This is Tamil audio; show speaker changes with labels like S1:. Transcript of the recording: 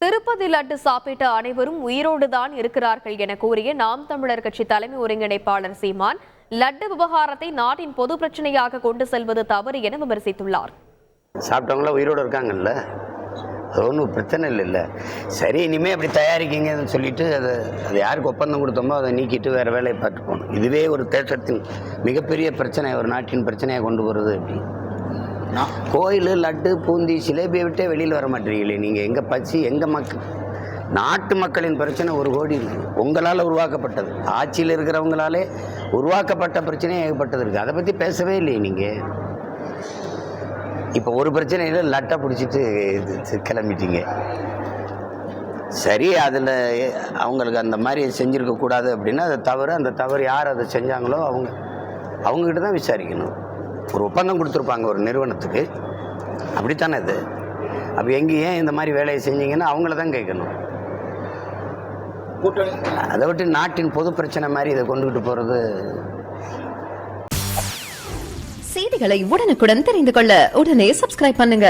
S1: திருப்பதி லட்டு சாப்பிட்ட அனைவரும் உயிரோடுதான் இருக்கிறார்கள் என கூறிய நாம் தமிழர் கட்சி தலைமை ஒருங்கிணைப்பாளர் சீமான் லட்டு விவகாரத்தை நாட்டின் பொது பிரச்சனையாக கொண்டு செல்வது தவறு என விமர்சித்துள்ளார்.
S2: சாப்பிட்டவங்கள உயிரோடு இருக்காங்கல்ல, அது ஒன்றும் பிரச்சனை இல்லை. சரி, இனிமேல் அப்படி தயாரிக்கிங்கன்னு சொல்லிட்டு அது யாருக்கு ஒப்பந்தம் கொடுத்தோமோ அதை நீக்கிட்டு வேறு வேலையை பார்த்து போகணும். இதுவே ஒரு தேசத்தின் மிகப்பெரிய பிரச்சனை, ஒரு நாட்டின் பிரச்சனையை கொண்டு போகிறது. அப்படி கோயில் லட்டு பூந்தி சிலேபியை விட்டே வெளியில் வர மாட்டீங்களே நீங்கள். எங்கள் பசி எங்கள் நாட்டு மக்களின் பிரச்சனை 1 கோடி இருக்குது. உங்களால் உருவாக்கப்பட்டது, ஆட்சியில் இருக்கிறவங்களாலே உருவாக்கப்பட்ட பிரச்சனையே ஏகப்பட்டது இருக்குது. அதை பற்றி பேசவே இல்லையே நீங்கள். இப்போ ஒரு பிரச்சனையில் லட்டை பிடிச்சிட்டு கிளம்பிட்டீங்க. சரி, அதில் அவங்களுக்கு அந்த மாதிரி செஞ்சுருக்கக்கூடாது அப்படின்னா அது தவறு. அந்த தவறு யார் அதை செஞ்சாங்களோ அவங்ககிட்ட தான் விசாரிக்கணும். ஒரு ஒப்பந்தம் கொடுத்துருப்பாங்க ஒரு நிறுவனத்துக்கு, அப்படித்தானே இது. அப்போ ஏன் இந்த மாதிரி வேலையை செஞ்சீங்கன்னா அவங்கள தான் கேட்கணும். அதை விட்டு நாட்டின் பொது பிரச்சனை மாதிரி இதை கொண்டுகிட்டு போகிறது.
S3: செய்திகளை உடனுக்குடன் தெரிந்து கொள்ள உடனே சப்ஸ்கிரைப் பண்ணுங்க.